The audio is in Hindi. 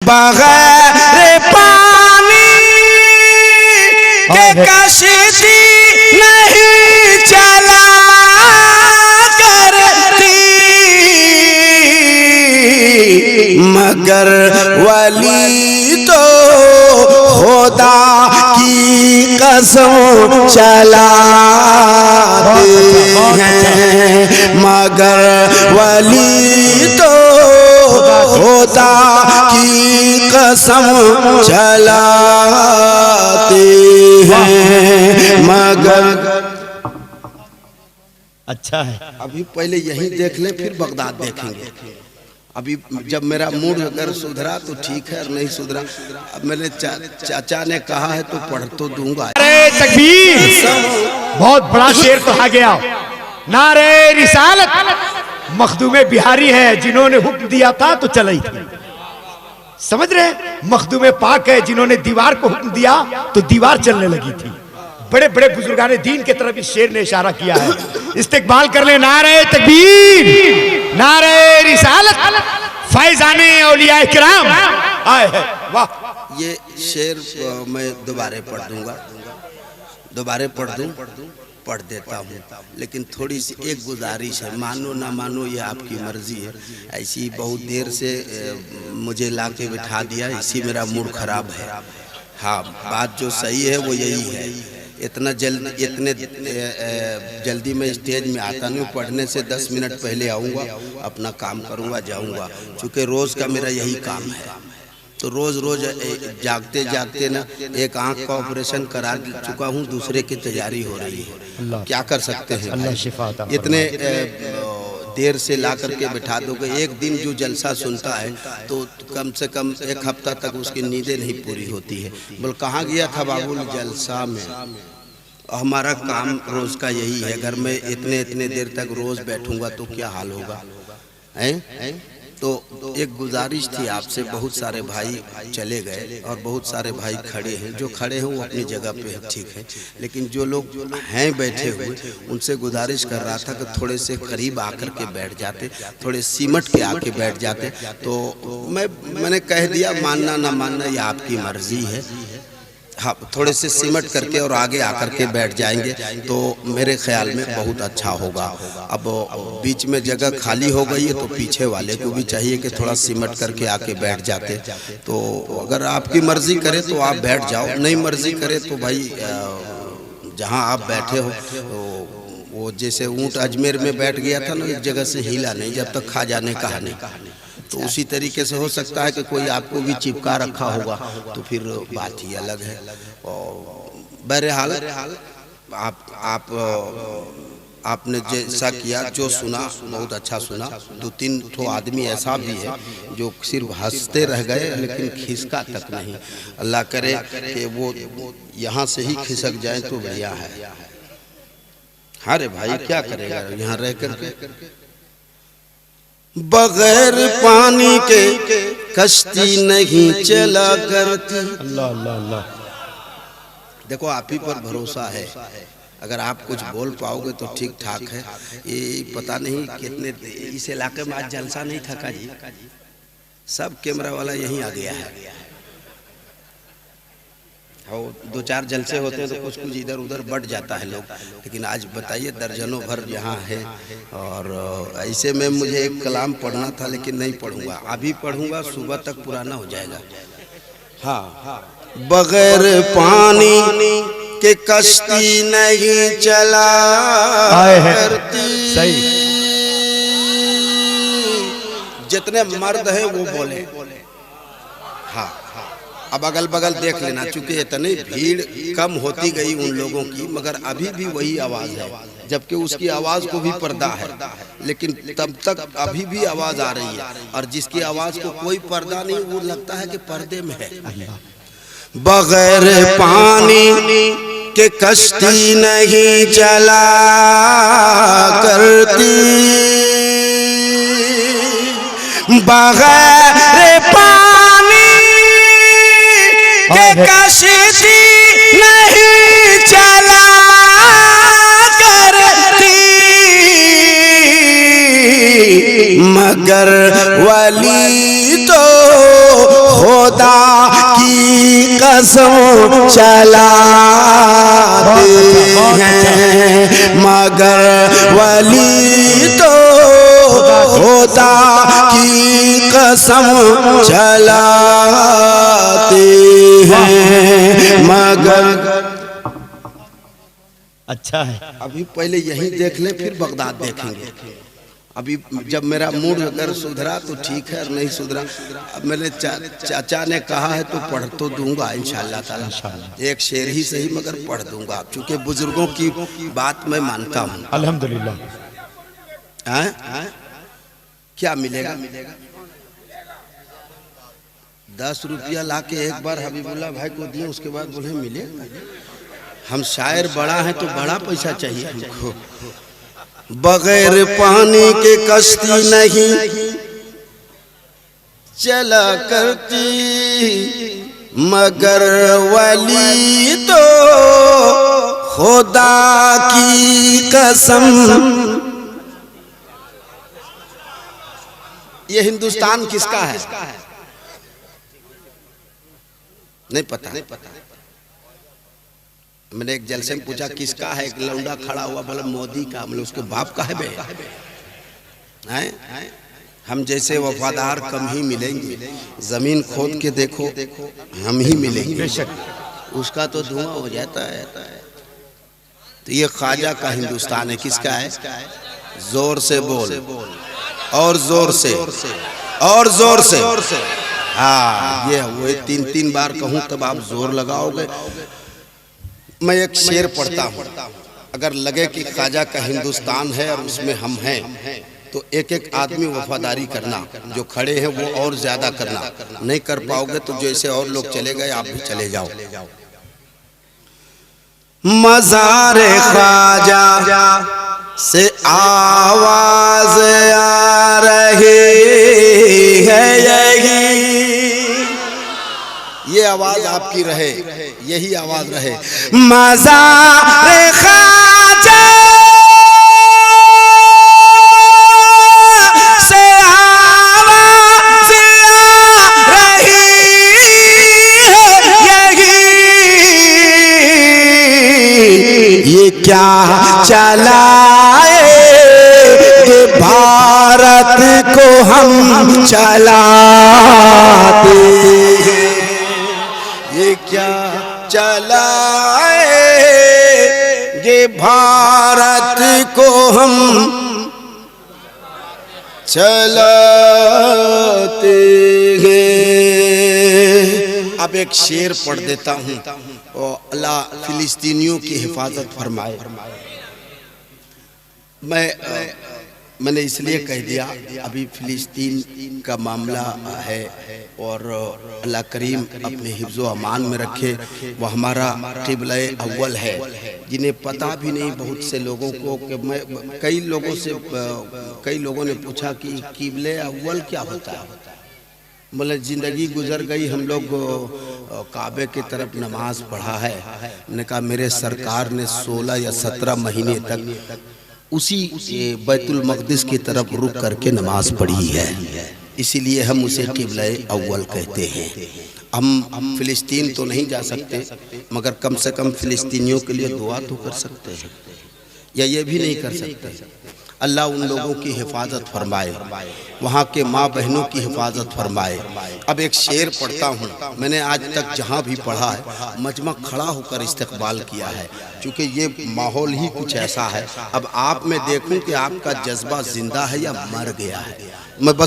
बगैर पानी के कश्ती नहीं चला करती, मगर वली तो खुदा की कसम चलाते हैं, मगर वली तो खुदा की कसम चलाते हैं, मगर। अच्छा है, अभी पहले यहीं देख ले फिर बगदाद देखेंगे। अभी जब मेरा मूड अगर सुधरा तो ठीक है, और नहीं सुधरा अब मेरे चाचा ने कहा है तो पढ़ तो दूंगा। अरे तकबीर, बहुत बड़ा शेर तो आ गया। नारे रिसालत, मखदूमे बिहारी है जिन्होंने हुक्म दिया था तो चली थी, समझ रहे? मखदूमे पाक है जिन्होंने दीवार को हुक्म दिया तो दीवार चलने लगी थी। बड़े बड़े बुजुर्गाने दीन के तरफ इस शेर ने इशारा किया है। इस्तिकबाल कर ले, नारे तकबीर, नारे रिसालत, फैजाने औलिया किराम आए हैं। वाह, ये शेर मैं दोबारा पढ़ दूंगा, दोबारा पढ़ देता हूँ, लेकिन थोड़ी सी एक गुजारिश है, मानो ना मानो ये आपकी मर्जी है। ऐसी बहुत देर से मुझे ला के बिठा दिया, इसी मेरा मूड खराब है। हाँ, बात जो सही है वो यही है। इतने जल्दी मैं स्टेज में आता नहीं, पढ़ने से 10 मिनट पहले आऊँगा, अपना काम करूँगा, जाऊँगा, चूँकि रोज़ का मेरा यही काम है। तो रोज़ जागते जागते ना एक आँख का ऑपरेशन करा चुका हूँ, दूसरे की तैयारी हो रही है। क्या कर सकते हैं, अल्लाह शिफा अता इतने देर से ला करके बिठा दोगे। एक दिन जो जलसा सुनता है तो कम से कम एक हफ्ता तक उसकी नींदें नहीं पूरी होती है। बोल कहाँ गया था बाबुल? जलसा में। हमारा काम रोज़ का यही है, घर में इतने देर तक रोज़ बैठूंगा तो क्या हाल होगा, हैं? तो एक गुजारिश थी आपसे, बहुत सारे भाई चले गए और बहुत सारे भाई खड़े हैं। जो खड़े हैं वो अपनी जगह पे है, ठीक है, लेकिन जो लोग हैं बैठे हुए उनसे गुजारिश कर रहा था कि थोड़े से करीब आकर के बैठ जाते, थोड़े सिमट के आके बैठ जाते। तो मैंने कह दिया, मानना ना मानना ये आपकी मर्जी है। हाँ, थोड़े से सिमट करके और आगे आकर के बैठ जाएंगे तो मेरे ख्याल में बहुत अच्छा होगा। अब बीच में जगह खाली हो गई है तो पीछे वाले को भी चाहिए कि थोड़ा सिमट करके आके बैठ जाते। तो अगर आपकी मर्जी करे तो आप बैठ जाओ, नहीं मर्जी करे तो भाई जहाँ आप बैठे हो वो जैसे ऊँट अजमेर में बैठ गया था ना, एक जगह से हिला नहीं जब तक खा जाने कहा नहीं, तो उसी तरीके से हो सकता है कि कोई आपको भी चिपका रखा होगा, तो फिर बात ही अलग है। और बहरहाल आपने जैसा किया, जो सुना बहुत अच्छा सुना। 2-3 ठो आदमी ऐसा भी है जो सिर्फ हंसते रह गए लेकिन खिसका तक नहीं। अल्लाह करे कि वो यहाँ से ही खिसक जाए तो बढ़िया है। हाँ रे भाई, क्या करेगा यहाँ रह करके। बगैर पानी के कश्ती नहीं चला करती। अल्लाह अल्लाह अल्लाह। देखो आप ही पर भरोसा है, अगर आप कुछ बोल पाओगे तो ठीक ठाक है। ये पता नहीं कितने इस इलाके में आज जलसा नहीं थका जी, सब कैमरा वाला यहीं आ गया है। 2-4 जलसे होते हैं तो कुछ इधर उधर बढ़ जाता है लोग, लेकिन आज बताइए दर्जनों भर यहाँ है। और ऐसे में मुझे एक कलाम पढ़ना था लेकिन नहीं पढ़ूंगा, अभी पढ़ूंगा, सुबह तक पुराना हो जाएगा। हाँ, बगैर पानी के कश्ती नहीं चला करती। सही, जितने मर्द हैं वो बोले। हाँ, अब अगल बगल देख लेना, चूंकि इतनी भीड़ कम होती गई उन लोगों की, मगर अभी भी वही आवाज़ है, जबकि उसकी आवाज़ को भी पर्दा है, लेकिन तब तक अभी भी आवाज़ आ रही है। और जिसकी आवाज़ को कोई पर्दा नहीं, वो लगता है कि पर्दे में है। बगैर पानी के कश्ती नहीं चला करती, बगैर पानी के कश्ती नहीं चला करती, मगर वली तो खुदा की कसम चलाते हैं, मगर वली तो खुदा की कसम चलाते हैं, मगर। अच्छा है। अभी पहले यही देख ले, फिर बगदाद देखेंगे। अभी जब मेरा मूड अगर सुधरा तो ठीक है, और नहीं सुधरा, अब मेरे चाचा ने कहा है तो पढ़ तो दूंगा इंशाअल्लाह ताला। एक शेर ही सही मगर पढ़ दूंगा, चूंकि बुजुर्गों की बात मैं मानता हूँ। अल्हम्दुलिल्लाह। क्या मिलेगा? 10 रुपया लाके एक बार हबीबुल्लाह भाई को दिए, उसके बाद बोले मिले। हम शायर बड़ा हैं तो बड़ा पैसा चाहिए हमको। बगैर पानी के कश्ती नहीं चला करती, मगर वली तो खुदा की कसम। ये हिंदुस्तान किसका है? नहीं पता। मैंने एक जलसे में पूछा किसका है, एक लौंडा खड़ा हुआ, बोला मोदी का। मतलब उसके बाप का है बे? हैं? हम जैसे वफादार कम ही मिलेंगे, जमीन खोद के देखो हम ही मिलेंगे, उसका तो धुआं हो जाता है। तो ये ख्वाजा का हिंदुस्तान है। किसका है? जोर से बोल, और जोर से, और जोर से। हाँ, ये वो 3-3 बार कहूँ तब आप जोर लगाओगे। मैं एक शेर पढ़ता हूँ, अगर लगे कि ख्वाजा का हिंदुस्तान है और उसमें हम हैं, तो एक एक आदमी वफादारी करना, जो खड़े हैं वो और ज्यादा करना। नहीं कर पाओगे तो जैसे और लोग चले गए आप भी चले जाओ। मज़ारे ख्वाजा से आवाज आ रही है, ये आवाज आपकी रहे, यही आवाज रहे। मज़ारे ख्वाजा से आवाज आ रही है, ये क्या चलाए भारत को हम चलाते हैं, ये क्या चलाएंगे भारत को हम चलाते हैं। अब एक शेर पढ़ देता हूँ, अल्लाह फिलिस्तीनियों की हिफाजत फरमाए। मैंने इसलिए कह दिया, अभी फिलिस्तीन का मामला है और अल्लाह करीम अपने हिफ्ज़ो अमान में रखे। वो हमारा क़िबला अव्वल है, जिन्हें पता भी नहीं बहुत से लोगों को कि मैं कई लोगों ने पूछा कि क़िबला अव्वल क्या होता है। मतलब ज़िंदगी गुजर गई, हम लोग काबे की तरफ नमाज पढ़ा है। मैंने कहा मेरे सरकार ने 16 या 17 महीने तक उसी बैतुल मक़दिस की तरफ रुक करके नमाज पढ़ी है, इसीलिए हम उसे क़िबला अव्वल कहते हैं। हम फ़िलिस्तीन तो नहीं जा सकते, मगर कम से कम फ़िलिस्तीनियों के लिए दुआ तो कर सकते हैं, या ये भी नहीं कर सकते। अल्लाह उन लोगों की हिफाजत फरमाए, वहाँ के माँ बहनों की हिफाजत फरमाए। अब एक शेर पढ़ता हूँ, मैंने आज तक जहाँ भी पढ़ा है मजमा खड़ा होकर इस्तकबाल किया है, क्योंकि ये माहौल ही कुछ ऐसा है। अब आप में देखूं कि आपका जज्बा जिंदा है या मर गया है। मैं बस